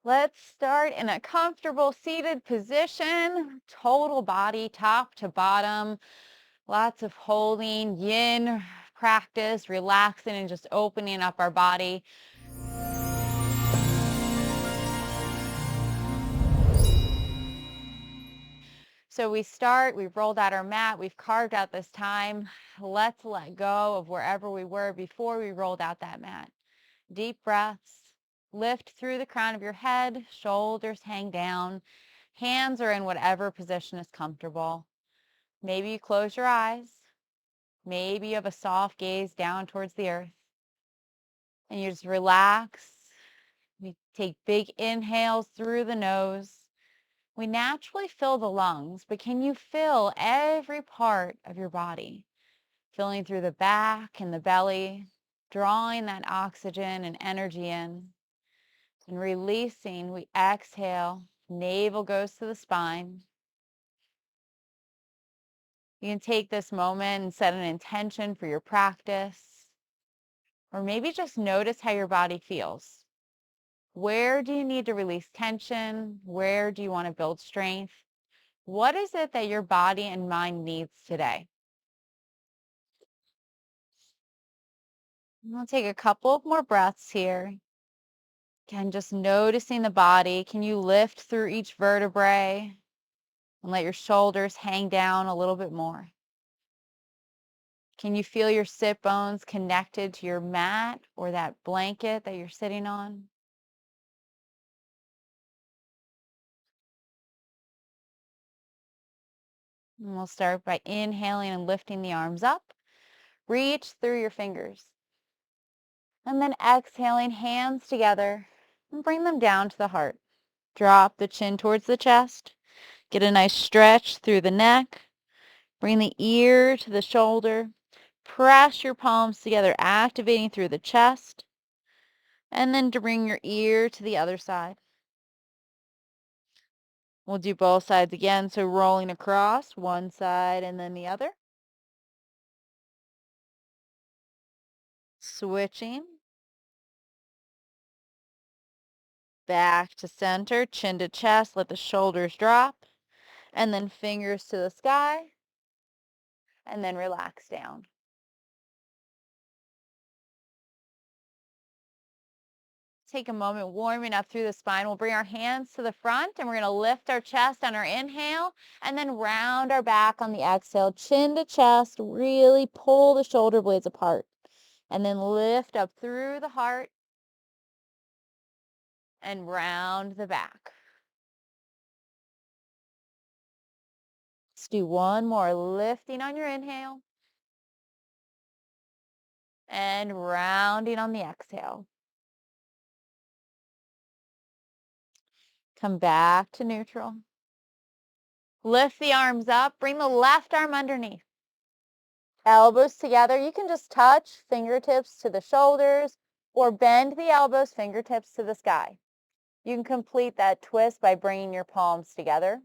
Let's start in a comfortable seated position, total body, top to bottom. Lots of holding, yin practice, relaxing and just opening up our body. So we've rolled out our mat, we've carved out this time. Let's let go of wherever we were before we rolled out that mat. Deep breaths. Lift through the crown of your head, shoulders hang down. Hands are in whatever position is comfortable. Maybe you close your eyes. Maybe you have a soft gaze down towards the earth. And you just relax. We take big inhales through the nose. We naturally fill the lungs, but can you fill every part of your body? Filling through the back and the belly, drawing that oxygen and energy in. And releasing, we exhale. Navel goes to the spine. You can take this moment and set an intention for your practice. Or maybe just notice how your body feels. Where do you need to release tension? Where do you want to build strength? What is it that your body and mind needs today? We'll take a couple of more breaths here. Again, just noticing the body. Can you lift through each vertebrae and let your shoulders hang down a little bit more? Can you feel your sit bones connected to your mat or that blanket that you're sitting on? And we'll start by inhaling and lifting the arms up. Reach through your fingers. And then exhaling, hands together, and bring them down to the heart. Drop the chin towards the chest. Get a nice stretch through the neck. Bring the ear to the shoulder. Press your palms together, activating through the chest. And then to bring your ear to the other side. We'll do both sides again. So rolling across one side and then the other. Switching. Back to center, chin to chest. Let the shoulders drop. And then fingers to the sky. And then relax down. Take a moment warming up through the spine. We'll bring our hands to the front and we're going to lift our chest on our inhale and then round our back on the exhale. Chin to chest, really pull the shoulder blades apart. And then lift up through the heart and round the back. Let's do one more. Lifting on your inhale and rounding on the exhale. Come back to neutral. Lift the arms up. Bring the left arm underneath. Elbows together. You can just touch fingertips to the shoulders or bend the elbows, fingertips to the sky. You can complete that twist by bringing your palms together.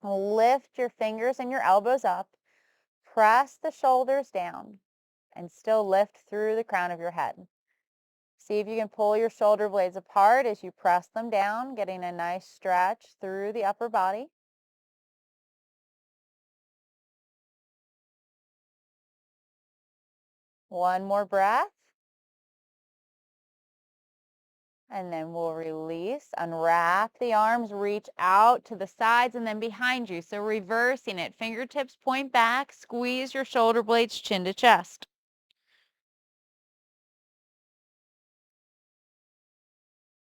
Lift your fingers and your elbows up. Press the shoulders down and still lift through the crown of your head. See if you can pull your shoulder blades apart as you press them down, getting a nice stretch through the upper body. One more breath. And then we'll release, unwrap the arms, reach out to the sides and then behind you. So reversing it, fingertips point back, squeeze your shoulder blades chin to chest.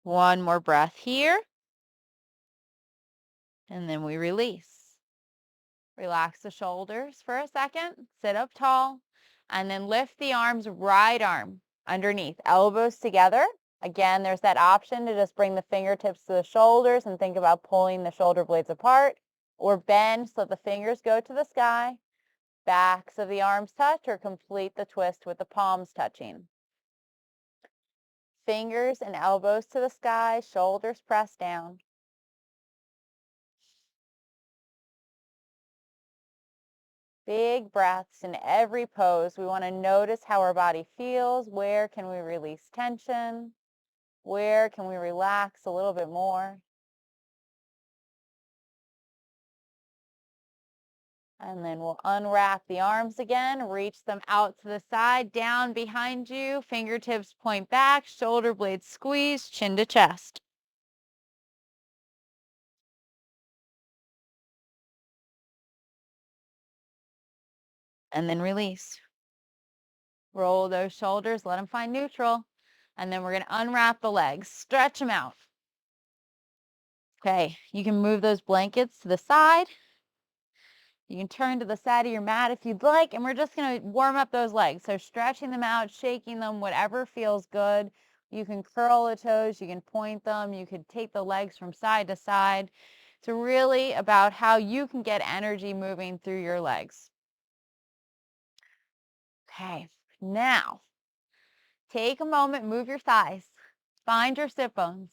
One more breath here. And then we release. Relax the shoulders for a second, sit up tall, and then lift the arms, right arm underneath, elbows together. Again, there's that option to just bring the fingertips to the shoulders and think about pulling the shoulder blades apart, or bend so the fingers go to the sky, backs of the arms touch, or complete the twist with the palms touching. Fingers and elbows to the sky, shoulders pressed down. Big breaths in every pose. We want to notice how our body feels. Where can we release tension? Where can we relax a little bit more? And then we'll unwrap the arms again, reach them out to the side, down behind you, fingertips point back, shoulder blades squeeze, chin to chest. And then release. Roll those shoulders, let them find neutral. And then we're going to unwrap the legs, stretch them out. Okay, you can move those blankets to the side. You can turn to the side of your mat if you'd like, and we're just going to warm up those legs. So stretching them out, shaking them, whatever feels good. You can curl the toes, you can point them, you could take the legs from side to side. It's really about how you can get energy moving through your legs. Okay, now take a moment, move your thighs, find your sit bones.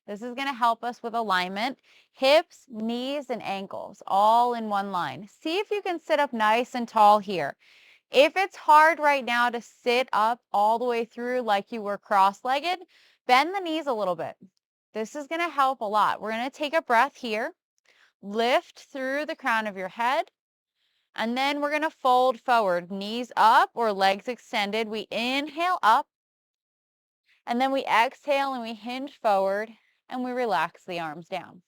This is going to help us with alignment, hips, knees, and ankles, all in one line. See if you can sit up nice and tall here. If it's hard right now to sit up all the way through like you were cross-legged, bend the knees a little bit. This is going to help a lot. We're going to take a breath here, lift through the crown of your head, and then we're going to fold forward, knees up or legs extended. We inhale up, and then we exhale and we hinge forward, and we relax the arms down.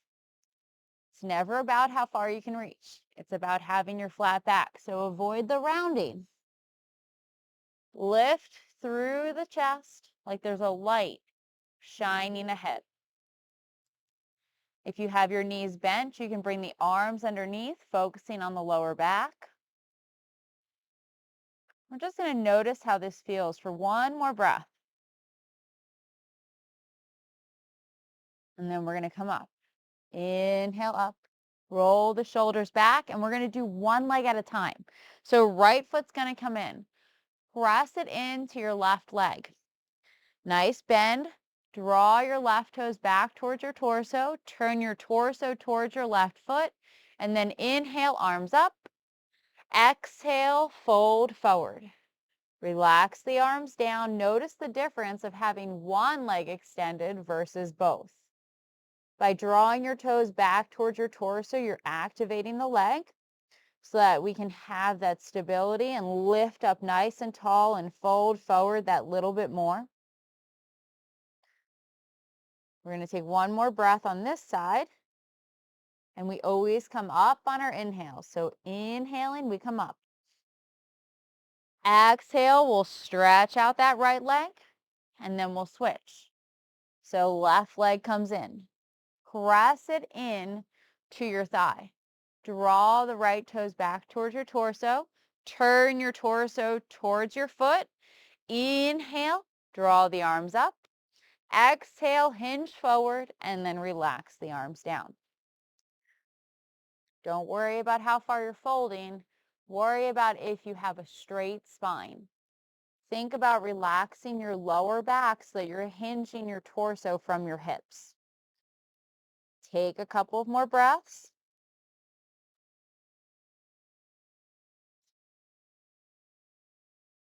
It's never about how far you can reach. It's about having your flat back. So avoid the rounding. Lift through the chest like there's a light shining ahead. If you have your knees bent, you can bring the arms underneath, focusing on the lower back. We're just going to notice how this feels for one more breath. And then we're going to come up. Inhale up. Roll the shoulders back, and we're going to do one leg at a time. So right foot's going to come in. Press it into your left leg. Nice bend. Draw your left toes back towards your torso. Turn your torso towards your left foot. And then inhale, arms up. Exhale, fold forward. Relax the arms down. Notice the difference of having one leg extended versus both. By drawing your toes back towards your torso, you're activating the leg so that we can have that stability and lift up nice and tall and fold forward that little bit more. We're going to take one more breath on this side, and we always come up on our inhale. So inhaling, we come up. Exhale, we'll stretch out that right leg, and then we'll switch. So left leg comes in. Press it in to your thigh. Draw the right toes back towards your torso. Turn your torso towards your foot. Inhale, draw the arms up. Exhale, hinge forward, and then relax the arms down. Don't worry about how far you're folding. Worry about if you have a straight spine. Think about relaxing your lower back so that you're hinging your torso from your hips. Take a couple of more breaths.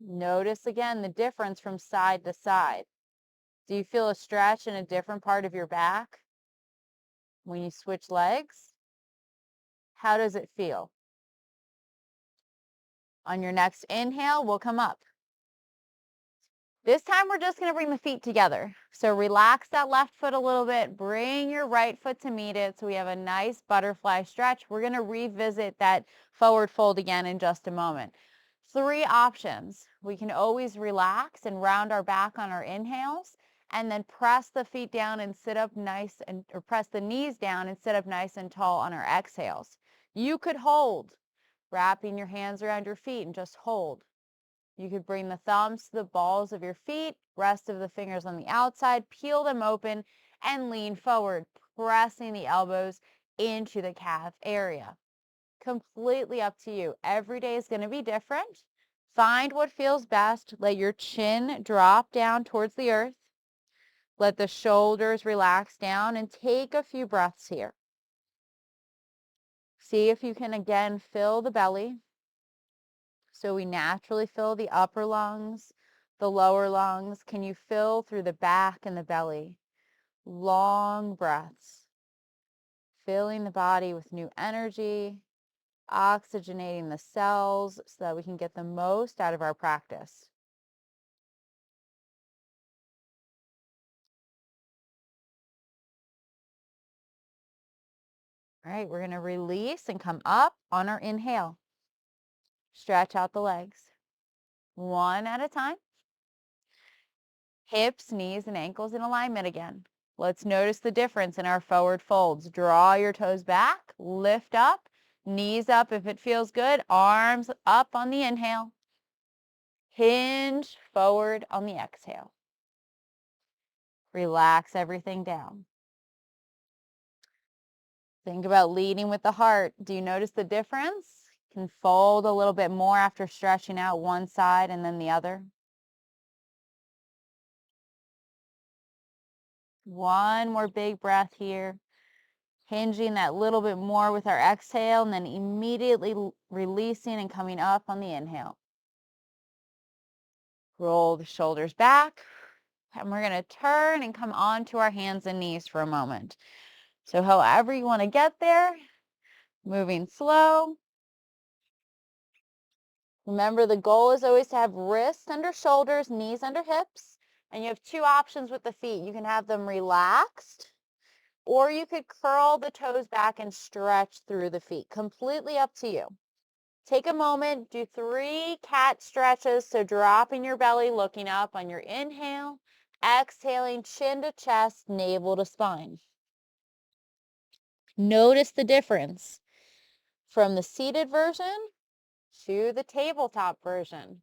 Notice again the difference from side to side. Do you feel a stretch in a different part of your back when you switch legs? How does it feel? On your next inhale, we'll come up. This time we're just going to bring the feet together. So relax that left foot a little bit. Bring your right foot to meet it so we have a nice butterfly stretch. We're going to revisit that forward fold again in just a moment. 3 options. We can always relax and round our back on our inhales, and then press the feet down and sit up nice, or press the knees down and sit up nice and tall on our exhales. You could hold, wrapping your hands around your feet and just hold. You could bring the thumbs to the balls of your feet, rest of the fingers on the outside, peel them open, and lean forward, pressing the elbows into the calf area. Completely up to you. Every day is going to be different. Find what feels best. Let your chin drop down towards the earth. Let the shoulders relax down and take a few breaths here. See if you can again fill the belly. So we naturally fill the upper lungs, the lower lungs. Can you fill through the back and the belly? Long breaths, filling the body with new energy, oxygenating the cells so that we can get the most out of our practice. All right, we're going to release and come up on our inhale. Stretch out the legs, one at a time. Hips, knees, and ankles in alignment again. Let's notice the difference in our forward folds. Draw your toes back, lift up, knees up if it feels good, arms up on the inhale. Hinge forward on the exhale. Relax everything down. Think about leading with the heart. Do you notice the difference? Can fold a little bit more after stretching out one side and then the other. One more big breath here. Hinging that little bit more with our exhale and then immediately releasing and coming up on the inhale. Roll the shoulders back. And we're going to turn and come onto our hands and knees for a moment. So however you want to get there, moving slow. Remember, the goal is always to have wrists under shoulders, knees under hips. And you have two options with the feet. You can have them relaxed, or you could curl the toes back and stretch through the feet. Completely up to you. Take a moment, do 3 cat stretches. So dropping your belly, looking up on your inhale, exhaling chin to chest, navel to spine. Notice the difference from the seated version to the tabletop version.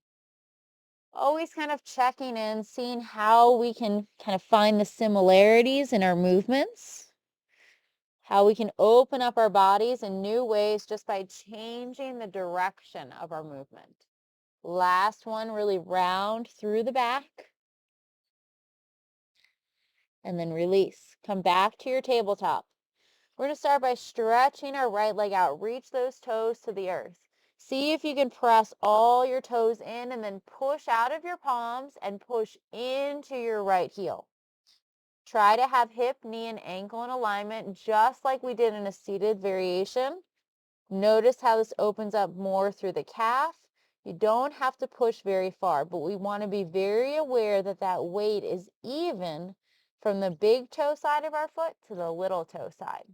Always kind of checking in, seeing how we can kind of find the similarities in our movements, how we can open up our bodies in new ways just by changing the direction of our movement. Last one, really round through the back. And then release. Come back to your tabletop. We're going to start by stretching our right leg out. Reach those toes to the earth. See if you can press all your toes in and then push out of your palms and push into your right heel. Try to have hip, knee, and ankle in alignment just like we did in a seated variation. Notice how this opens up more through the calf. You don't have to push very far, but we want to be very aware that that weight is even from the big toe side of our foot to the little toe side.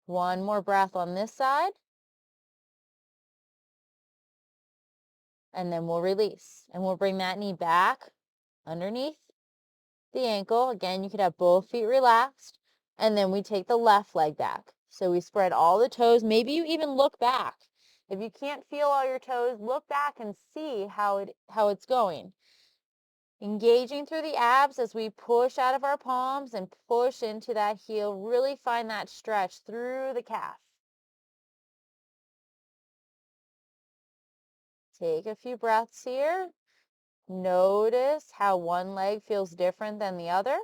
One more breath on this side. And then we'll release. And we'll bring that knee back underneath the ankle. Again, you could have both feet relaxed. And then we take the left leg back. So we spread all the toes. Maybe you even look back. If you can't feel all your toes, look back and see how it's going. Engaging through the abs as we push out of our palms and push into that heel. Really find that stretch through the calf. Take a few breaths here. Notice how one leg feels different than the other.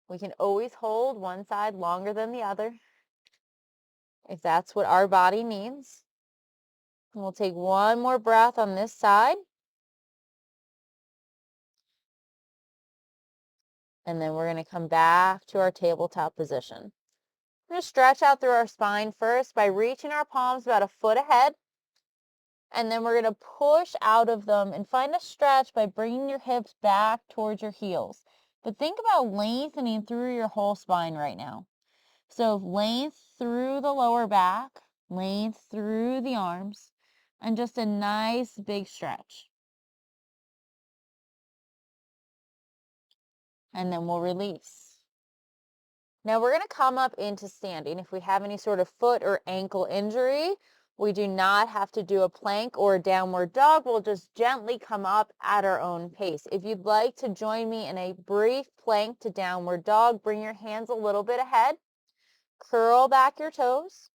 We can always hold one side longer than the other if that's what our body needs. And we'll take one more breath on this side. And then we're going to come back to our tabletop position. We're going to stretch out through our spine first by reaching our palms about a foot ahead. And then we're going to push out of them and find a stretch by bringing your hips back towards your heels. But think about lengthening through your whole spine right now. So length through the lower back, length through the arms, and just a nice big stretch. And then we'll release. Now we're going to come up into standing. If we have any sort of foot or ankle injury, we do not have to do a plank or a downward dog. We'll just gently come up at our own pace. If you'd like to join me in a brief plank to downward dog, bring your hands a little bit ahead. Curl back your toes.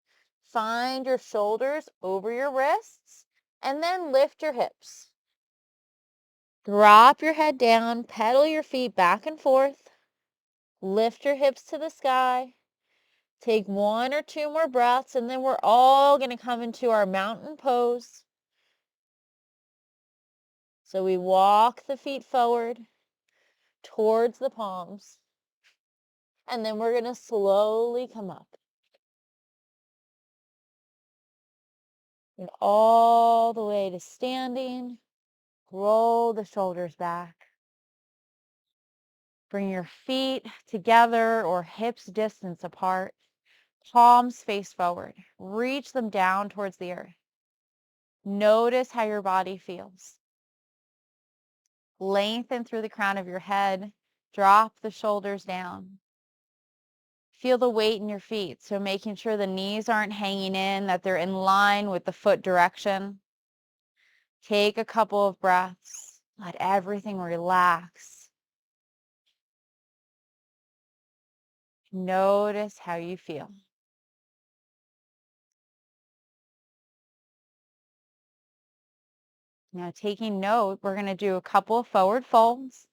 Find your shoulders over your wrists. And then lift your hips. Drop your head down. Pedal your feet back and forth. Lift your hips to the sky. Take 1 or 2 more breaths, and then we're all going to come into our mountain pose. So we walk the feet forward towards the palms, and then we're going to slowly come up. And all the way to standing. Roll the shoulders back. Bring your feet together or hips distance apart. Palms face forward. Reach them down towards the earth. Notice how your body feels. Lengthen through the crown of your head. Drop the shoulders down. Feel the weight in your feet. So making sure the knees aren't hanging in, that they're in line with the foot direction. Take a couple of breaths. Let everything relax. Notice how you feel. Now, taking note, we're going to do a couple of forward folds.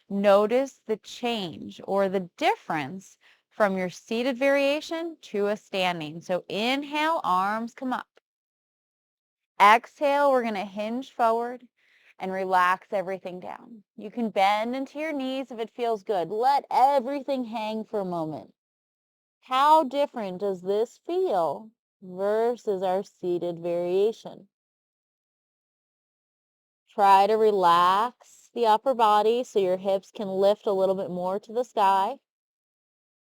Notice the change or the difference from your seated variation to a standing. So inhale, arms come up. Exhale, we're going to hinge forward and relax everything down. You can bend into your knees if it feels good. Let everything hang for a moment. How different does this feel versus our seated variation? Try to relax the upper body so your hips can lift a little bit more to the sky.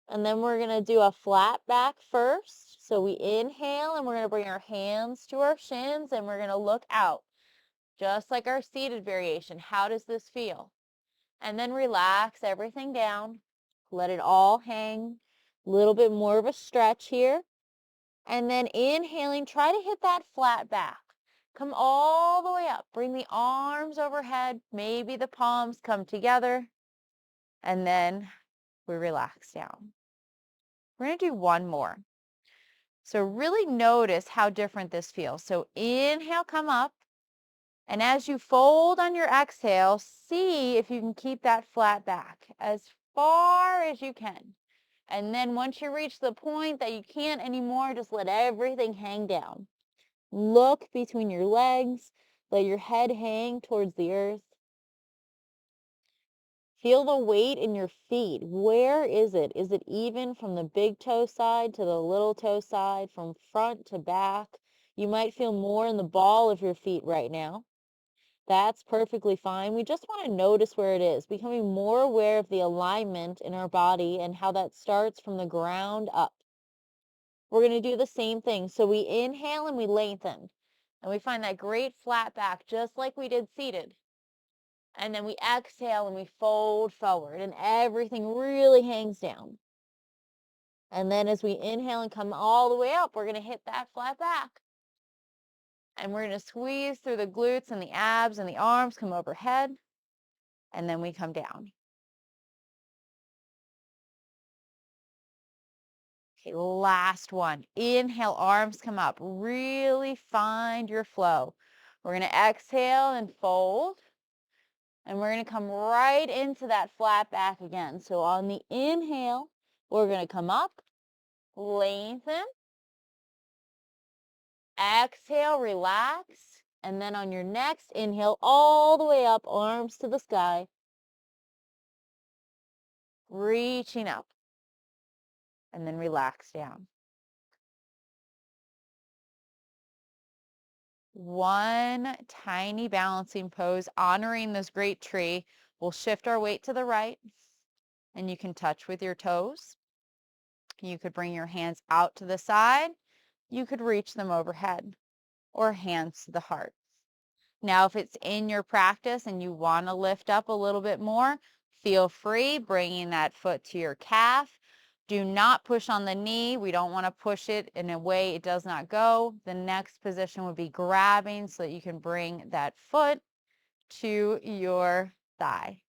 And then we're going to do a flat back first. So we inhale and we're going to bring our hands to our shins and we're going to look out. Just like our seated variation. How does this feel? And then relax everything down. Let it all hang. A little bit more of a stretch here. And then inhaling, try to hit that flat back. Come all the way up. Bring the arms overhead. Maybe the palms come together. And then we relax down. We're going to do one more. So really notice how different this feels. So inhale, come up. And as you fold on your exhale, see if you can keep that flat back as far as you can. And then once you reach the point that you can't anymore, just let everything hang down. Look between your legs. Let your head hang towards the earth. Feel the weight in your feet. Where is it? Is it even from the big toe side to the little toe side, from front to back? You might feel more in the ball of your feet right now. That's perfectly fine. We just want to notice where it is, becoming more aware of the alignment in our body and how that starts from the ground up. We're going to do the same thing. So we inhale and we lengthen. And we find that great flat back, just like we did seated. And then we exhale and we fold forward and everything really hangs down. And then as we inhale and come all the way up, we're going to hit that flat back. And we're going to squeeze through the glutes and the abs and the arms, come overhead. And then we come down. Okay, last one. Inhale, arms come up. Really find your flow. We're going to exhale and fold. And we're going to come right into that flat back again. So on the inhale, we're going to come up, lengthen. Exhale, relax. And then on your next inhale, all the way up, arms to the sky. Reaching up. And then relax down. One tiny balancing pose, honoring this great tree. We'll shift our weight to the right. And you can touch with your toes. You could bring your hands out to the side. You could reach them overhead or hands to the heart. Now, if it's in your practice and you want to lift up a little bit more, feel free bringing that foot to your calf. Do not push on the knee. We don't want to push it in a way it does not go. The next position would be grabbing so that you can bring that foot to your thigh.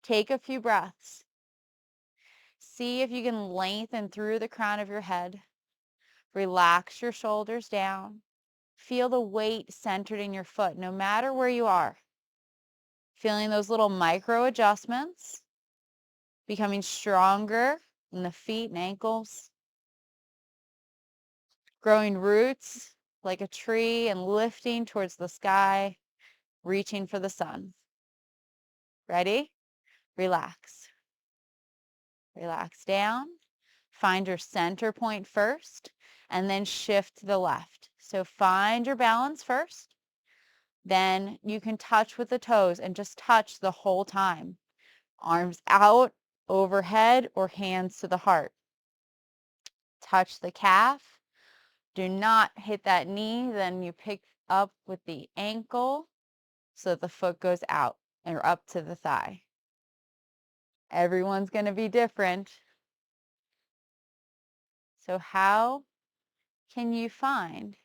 Take a few breaths. See if you can lengthen through the crown of your head. Relax your shoulders down. Feel the weight centered in your foot, no matter where you are. Feeling those little micro adjustments, becoming stronger in the feet and ankles. growing roots like a tree and lifting towards the sky, reaching for the sun. Ready? Relax. Relax down. Find your center point first and then shift to the left. So find your balance first. Then you can touch with the toes and just touch the whole time. Arms out, overhead, or hands to the heart. Touch the calf. Do not hit that knee. Then you pick up with the ankle so that the foot goes out or up to the thigh. Everyone's going to be different. So how can you find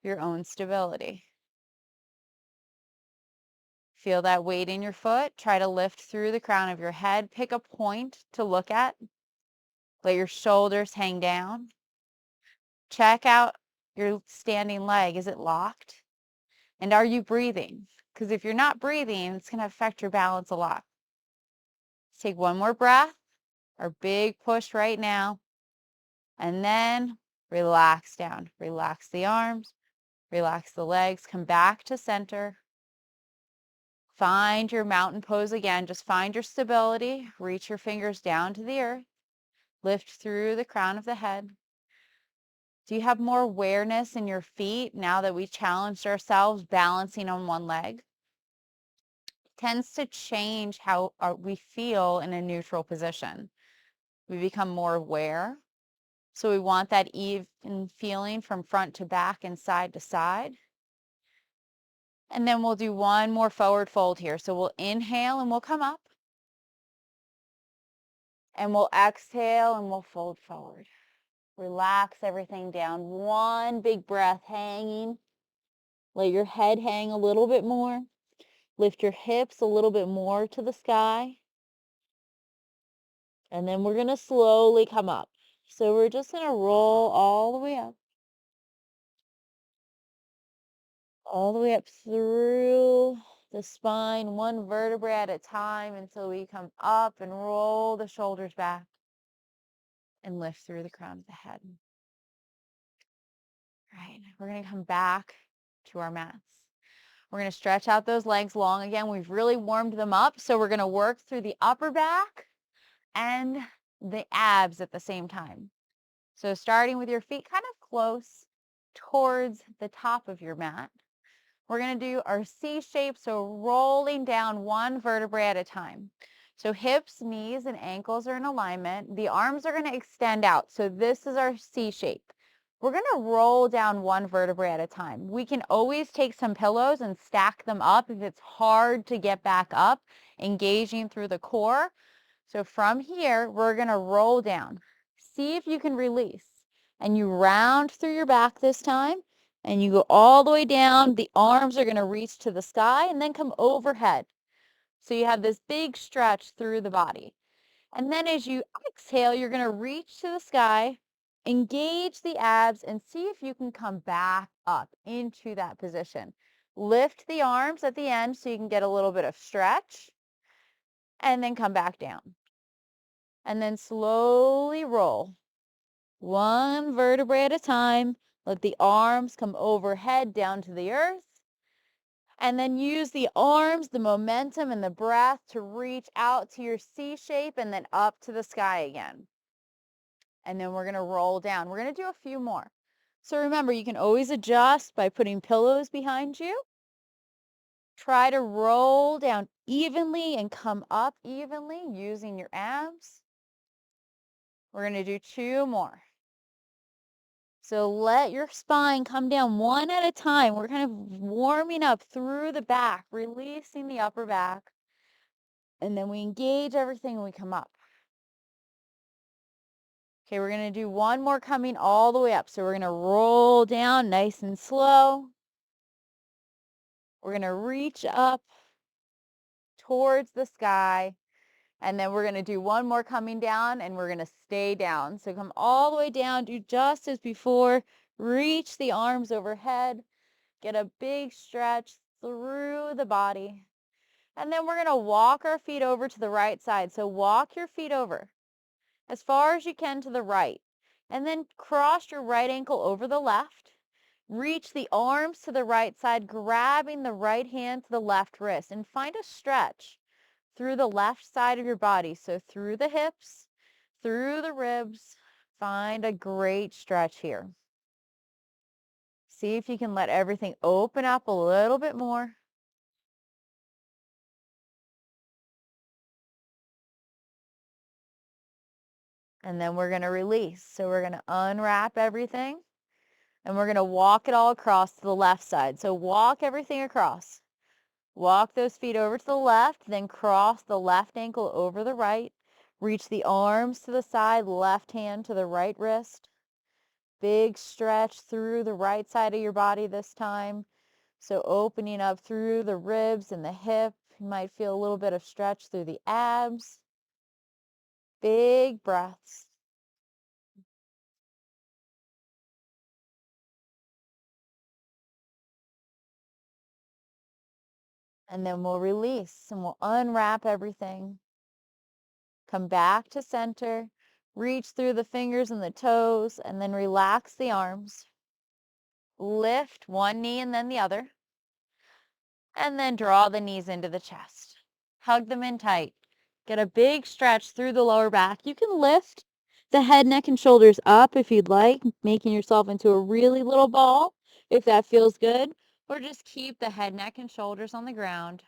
your own stability? Feel that weight in your foot. Try to lift through the crown of your head. Pick a point to look at. Let your shoulders hang down. Check out your standing leg. Is it locked? And are you breathing? Because if you're not breathing, it's going to affect your balance a lot. Let's take one more breath. Our big push right now. And then relax down. Relax the arms. Relax the legs. Come back to center. Find your mountain pose again. Just find your stability. Reach your fingers down to the earth. Lift through the crown of the head. Do you have more awareness in your feet now that we challenged ourselves balancing on one leg? It tends to change how we feel in a neutral position. We become more aware. So we want that even feeling from front to back and side to side. And then we'll do one more forward fold here. So we'll inhale and we'll come up. And we'll exhale and we'll fold forward. Relax everything down. One big breath hanging. Let your head hang a little bit more. Lift your hips a little bit more to the sky. And then we're going to slowly come up. So we're just going to roll all the way up. All the way up through the spine, one vertebrae at a time until we come up and roll the shoulders back and lift through the crown of the head. All right, we're going to come back to our mats. We're going to stretch out those legs long again. We've really warmed them up. So we're going to work through the upper back and the abs at the same time. So starting with your feet kind of close towards the top of your mat. We're going to do our C shape, so rolling down one vertebrae at a time. So hips, knees, and ankles are in alignment. The arms are going to extend out. So this is our C shape. We're going to roll down one vertebrae at a time. We can always take some pillows and stack them up if it's hard to get back up, engaging through the core. So from here, we're going to roll down. See if you can release. And you round through your back this time. And you go all the way down. The arms are going to reach to the sky and then come overhead. So you have this big stretch through the body. And then as you exhale, you're going to reach to the sky, engage the abs, and see if you can come back up into that position. Lift the arms at the end so you can get a little bit of stretch. And then come back down. And then slowly roll. One vertebrae at a time. Let the arms come overhead down to the earth. And then use the arms, the momentum, and the breath to reach out to your C shape and then up to the sky again. And then we're going to roll down. We're going to do a few more. So remember, you can always adjust by putting pillows behind you. Try to roll down evenly and come up evenly using your abs. We're going to do two more. So let your spine come down one at a time. We're kind of warming up through the back, releasing the upper back. And then we engage everything and we come up. Okay, we're going to do one more coming all the way up. So we're going to roll down nice and slow. We're going to reach up towards the sky. And then we're going to do one more coming down and we're going to stay down. So come all the way down, do just as before. Reach the arms overhead. Get a big stretch through the body. And then we're going to walk our feet over to the right side. So walk your feet over as far as you can to the right. And then cross your right ankle over the left. Reach the arms to the right side, grabbing the right hand to the left wrist, and find a stretch through the left side of your body. So through the hips, through the ribs, find a great stretch here. See if you can let everything open up a little bit more. And then we're going to release. So we're going to unwrap everything and we're going to walk it all across to the left side. So walk everything across. Walk those feet over to the left, then cross the left ankle over the right. Reach the arms to the side, left hand to the right wrist. Big stretch through the right side of your body this time. So opening up through the ribs and the hip. You might feel a little bit of stretch through the abs. Big breaths. And then we'll release and we'll unwrap everything. Come back to center. Reach through the fingers and the toes and then relax the arms. Lift one knee and then the other. And then draw the knees into the chest. Hug them in tight. Get a big stretch through the lower back. You can lift the head, neck, and shoulders up if you'd like, making yourself into a really little ball if that feels good. Or just keep the head, neck, and shoulders on the ground.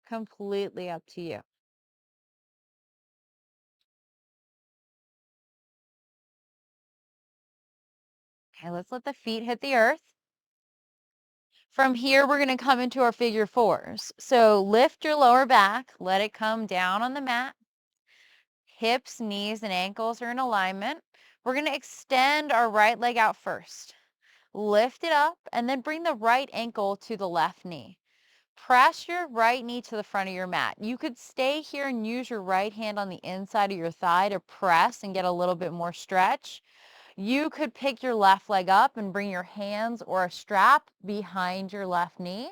Completely up to you. Okay, let's let the feet hit the earth. From here, we're going to come into our figure fours. So lift your lower back, let it come down on the mat. Hips, knees, and ankles are in alignment. We're going to extend our right leg out first. Lift it up and then bring the right ankle to the left knee. Press your right knee to the front of your mat. You could stay here and use your right hand on the inside of your thigh to press and get a little bit more stretch. You could pick your left leg up and bring your hands or a strap behind your left knee,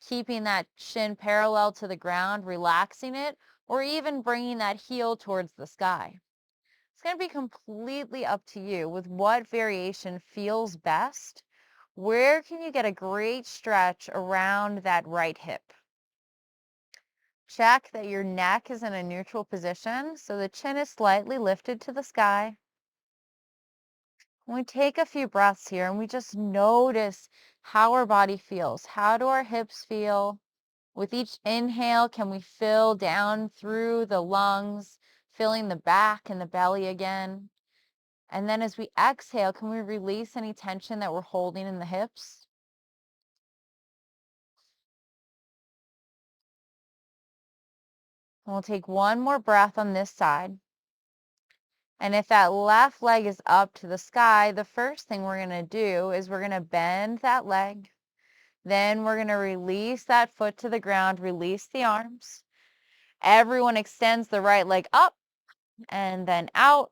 keeping that shin parallel to the ground, relaxing it, or even bringing that heel towards the sky. It's going to be completely up to you with what variation feels best. Where can you get a great stretch around that right hip? Check that your neck is in a neutral position, so the chin is slightly lifted to the sky. We take a few breaths here and we just notice how our body feels. How do our hips feel? With each inhale, can we fill down through the lungs, filling the back and the belly again? And then as we exhale, can we release any tension that we're holding in the hips? And we'll take one more breath on this side. And if that left leg is up to the sky, the first thing we're going to do is we're going to bend that leg. Then we're going to release that foot to the ground, release the arms. Everyone extends the right leg up and then out,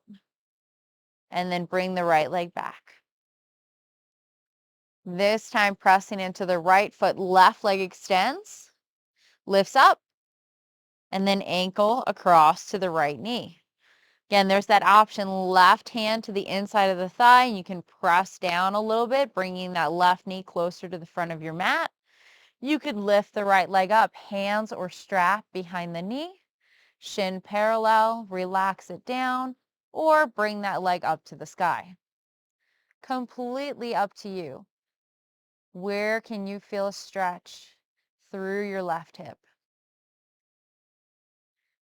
and then bring the right leg back. This time pressing into the right foot, left leg extends, lifts up, and then ankle across to the right knee. Again, there's that option, left hand to the inside of the thigh, and you can press down a little bit, bringing that left knee closer to the front of your mat. You could lift the right leg up, hands or strap behind the knee, shin parallel, relax it down, or bring that leg up to the sky. Completely up to you. Where can you feel a stretch through your left hip?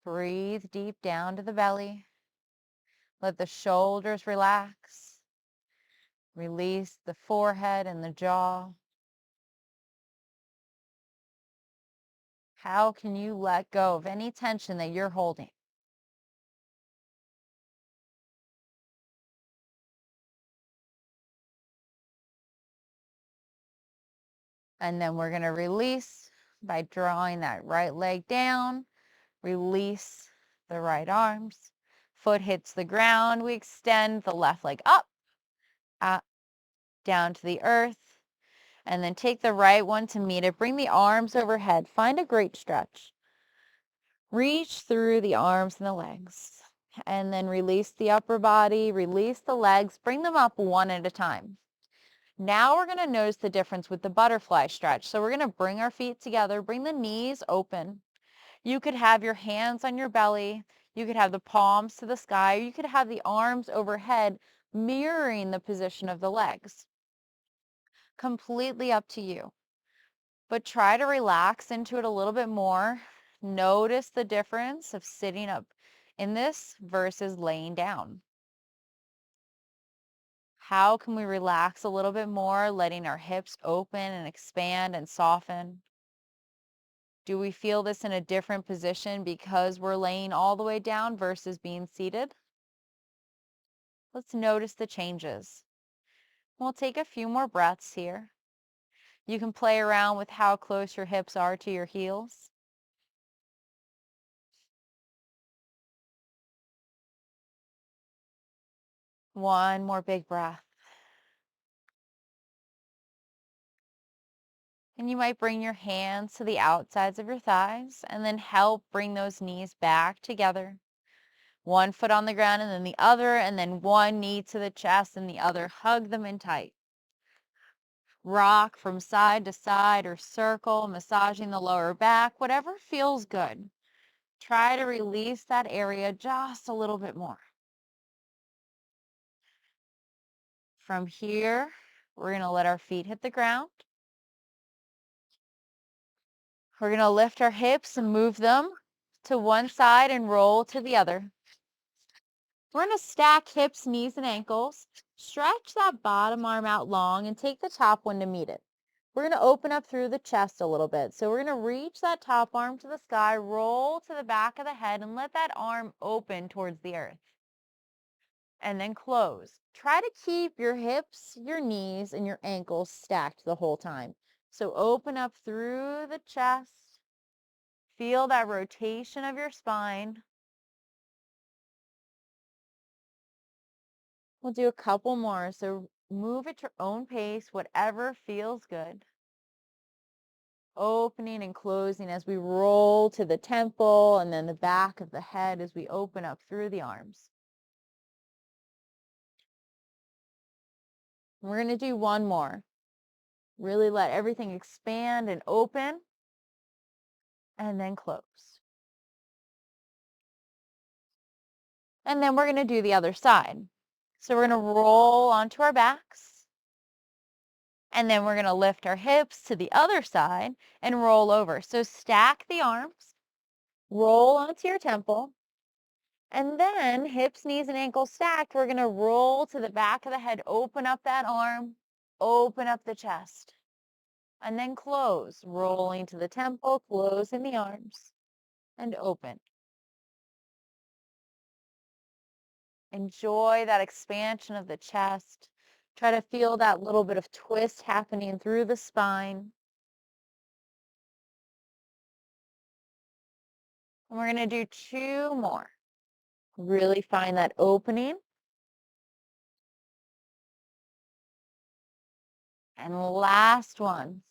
Breathe deep down to the belly. Let the shoulders relax. Release the forehead and the jaw. How can you let go of any tension that you're holding? And then we're going to release by drawing that right leg down. Release the right arms. Foot hits the ground. We extend the left leg up, down to the earth. And then take the right one to meet it. Bring the arms overhead. Find a great stretch. Reach through the arms and the legs. And then release the upper body, release the legs, bring them up one at a time. Now we're going to notice the difference with the butterfly stretch. So we're going to bring our feet together, bring the knees open. You could have your hands on your belly. You could have the palms to the sky. Or you could have the arms overhead mirroring the position of the legs. Completely up to you. But try to relax into it a little bit more. Notice the difference of sitting up in this versus laying down. How can we relax a little bit more, letting our hips open and expand and soften? Do we feel this in a different position because we're laying all the way down versus being seated? Let's notice the changes. We'll take a few more breaths here. You can play around with how close your hips are to your heels. One more big breath. And you might bring your hands to the outsides of your thighs and then help bring those knees back together. One foot on the ground and then the other, and then one knee to the chest and the other. Hug them in tight. Rock from side to side or circle, massaging the lower back, whatever feels good. Try to release that area just a little bit more. From here, we're going to let our feet hit the ground. We're going to lift our hips and move them to one side and roll to the other. We're going to stack hips, knees, and ankles. Stretch that bottom arm out long and take the top one to meet it. We're going to open up through the chest a little bit. So we're going to reach that top arm to the sky, roll to the back of the head, and let that arm open towards the earth. And then close. Try to keep your hips, your knees, and your ankles stacked the whole time. So open up through the chest. Feel that rotation of your spine. We'll do a couple more. So move at your own pace, whatever feels good. Opening and closing as we roll to the temple and then the back of the head as we open up through the arms. We're going to do one more. Really let everything expand and open and then close. And then we're going to do the other side. So we're going to roll onto our backs. And then we're going to lift our hips to the other side and roll over. So stack the arms, roll onto your temple, and then hips, knees, and ankles stacked. We're going to roll to the back of the head, open up that arm, open up the chest, and then close, rolling to the temple, closing the arms, and open. Enjoy that expansion of the chest. Try to feel that little bit of twist happening through the spine. And we're going to do two more. Really find that opening. And last one.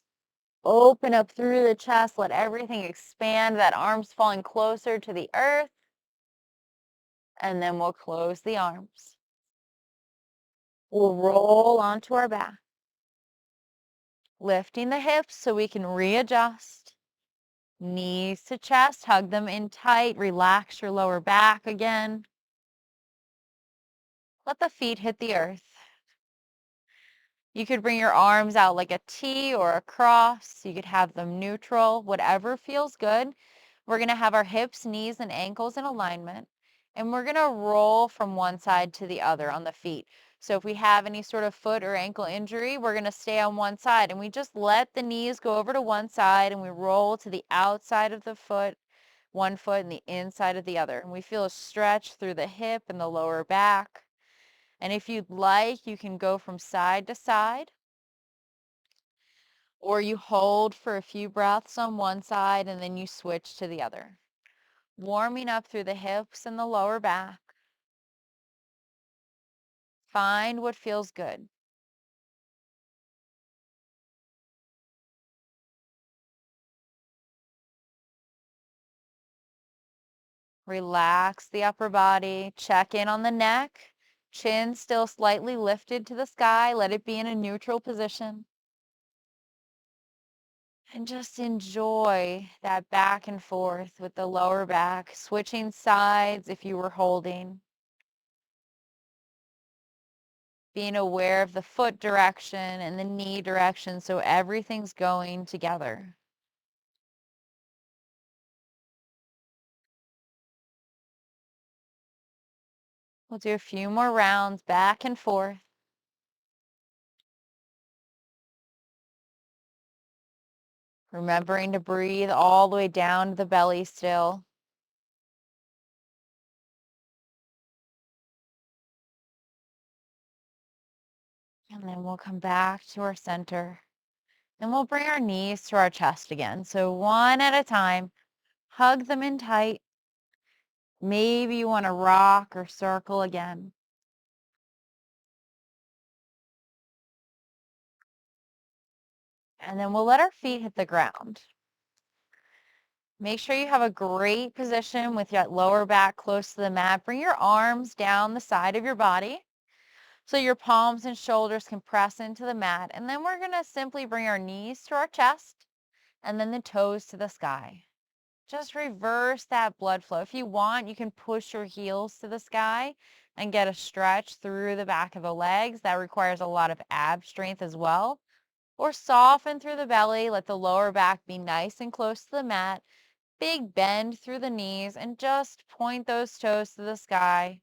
Open up through the chest. Let everything expand. That arm's falling closer to the earth. And then we'll close the arms. We'll roll onto our back. Lifting the hips so we can readjust. Knees to chest. Hug them in tight. Relax your lower back again. Let the feet hit the earth. You could bring your arms out like a T or a cross. You could have them neutral, whatever feels good. We're going to have our hips, knees, and ankles in alignment. And we're going to roll from one side to the other on the feet. So if we have any sort of foot or ankle injury, we're going to stay on one side. And we just let the knees go over to one side and we roll to the outside of the foot, one foot, and the inside of the other. And we feel a stretch through the hip and the lower back. And if you'd like, you can go from side to side, or you hold for a few breaths on one side and then you switch to the other. Warming up through the hips and the lower back. Find what feels good. Relax the upper body. Check in on the neck. Chin still slightly lifted to the sky. Let it be in a neutral position. And just enjoy that back and forth with the lower back, switching sides if you were holding. Being aware of the foot direction and the knee direction so everything's going together. We'll do a few more rounds back and forth. Remembering to breathe all the way down to the belly still. And then we'll come back to our center. And we'll bring our knees to our chest again. So one at a time, hug them in tight. Maybe you want to rock or circle again. And then we'll let our feet hit the ground. Make sure you have a great position with your lower back close to the mat. Bring your arms down the side of your body so your palms and shoulders can press into the mat. And then we're going to simply bring our knees to our chest and then the toes to the sky. Just reverse that blood flow. If you want, you can push your heels to the sky and get a stretch through the back of the legs. That requires a lot of ab strength as well. Or soften through the belly. Let the lower back be nice and close to the mat. Big bend through the knees and just point those toes to the sky,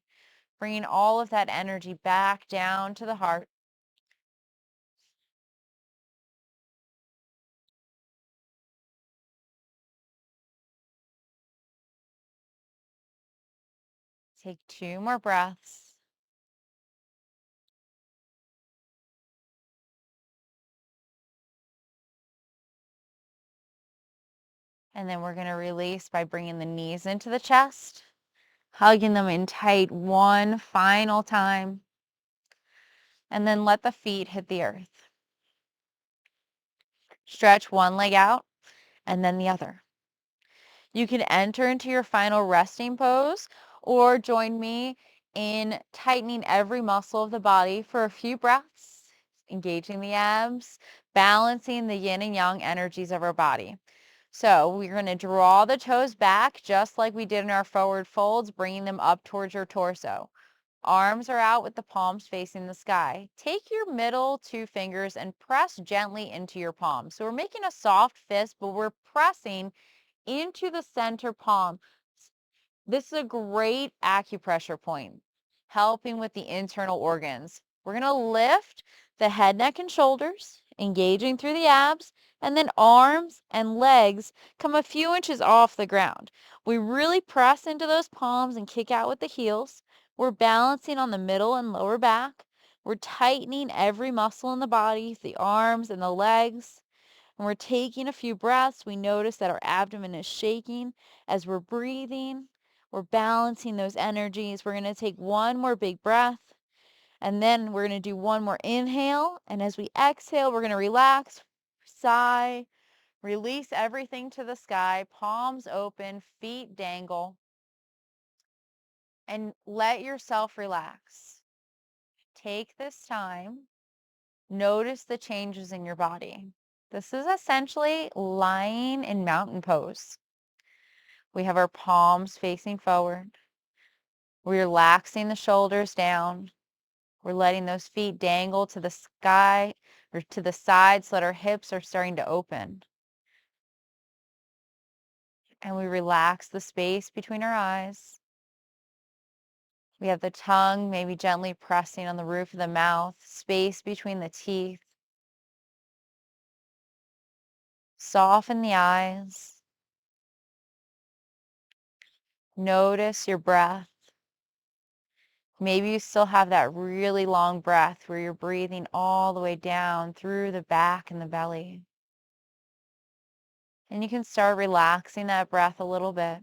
bringing all of that energy back down to the heart. Take 2 more breaths. And then we're going to release by bringing the knees into the chest, hugging them in tight one final time. And then let the feet hit the earth. Stretch one leg out and then the other. You can enter into your final resting pose or join me in tightening every muscle of the body for a few breaths, engaging the abs, balancing the yin and yang energies of our body. So we're going to draw the toes back just like we did in our forward folds, bringing them up towards your torso. Arms are out with the palms facing the sky. Take your middle 2 fingers and press gently into your palms. So we're making a soft fist, but we're pressing into the center palm. This is a great acupressure point, helping with the internal organs. We're going to lift the head, neck, and shoulders, engaging through the abs, and then arms and legs come a few inches off the ground. We really press into those palms and kick out with the heels. We're balancing on the middle and lower back. We're tightening every muscle in the body, the arms and the legs. When we're taking a few breaths, we notice that our abdomen is shaking as we're breathing. We're balancing those energies. We're going to take one more big breath, and then we're going to do one more inhale. And as we exhale, we're going to relax, sigh, release everything to the sky, palms open, feet dangle, and let yourself relax. Take this time. Notice the changes in your body. This is essentially lying in mountain pose. We have our palms facing forward. We're relaxing the shoulders down. We're letting those feet dangle to the sky or to the side so that our hips are starting to open. And we relax the space between our eyes. We have the tongue maybe gently pressing on the roof of the mouth, space between the teeth. Soften the eyes. Notice your breath. Maybe you still have that really long breath where you're breathing all the way down through the back and the belly. And you can start relaxing that breath a little bit,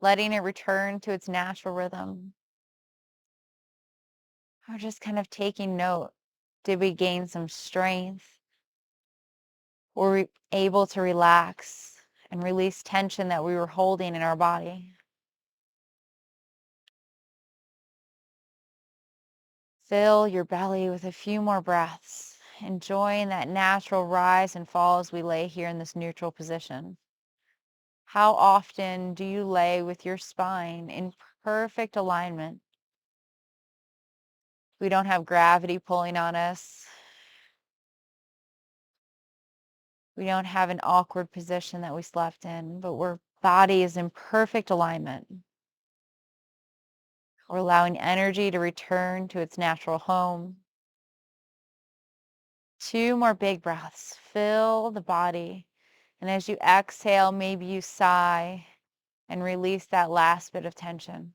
letting it return to its natural rhythm. Or just kind of taking note. Did we gain some strength? Were we able to relax and release tension that we were holding in our body. Fill your belly with a few more breaths, enjoying that natural rise and fall as we lay here in this neutral position. How often do you lay with your spine in perfect alignment? We don't have gravity pulling on us. We don't have an awkward position that we slept in, but our body is in perfect alignment. We're allowing energy to return to its natural home. 2 more big breaths. Fill the body. And as you exhale, maybe you sigh and release that last bit of tension.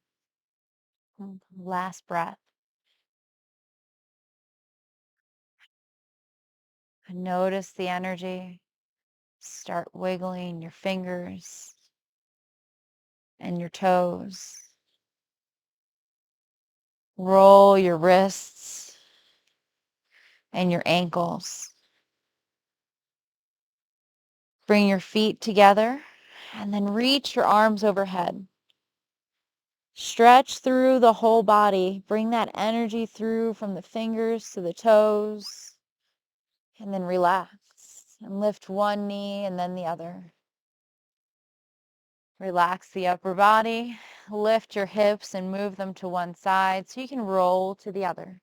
Last breath. And notice the energy. Start wiggling your fingers and your toes. Roll your wrists and your ankles. Bring your feet together and then reach your arms overhead. Stretch through the whole body. Bring that energy through from the fingers to the toes. And then relax and lift one knee and then the other. Relax the upper body. Lift your hips and move them to one side so you can roll to the other.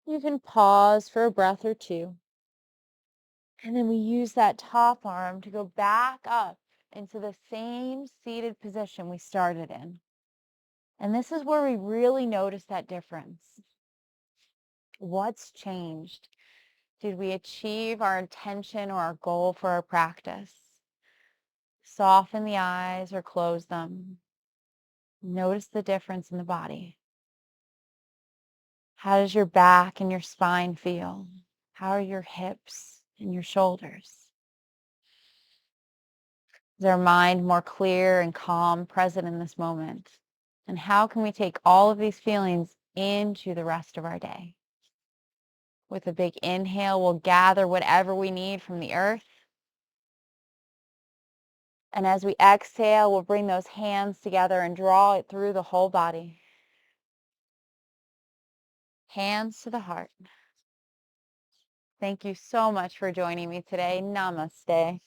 You can pause for a breath or two. And then we use that top arm to go back up into the same seated position we started in. And this is where we really notice that difference. What's changed? Did we achieve our intention or our goal for our practice? Soften the eyes or close them. Notice the difference in the body. How does your back and your spine feel? How are your hips and your shoulders? Is our mind more clear and calm, present in this moment? And how can we take all of these feelings into the rest of our day? With a big inhale, we'll gather whatever we need from the earth. And as we exhale, we'll bring those hands together and draw it through the whole body. Hands to the heart. Thank you so much for joining me today. Namaste.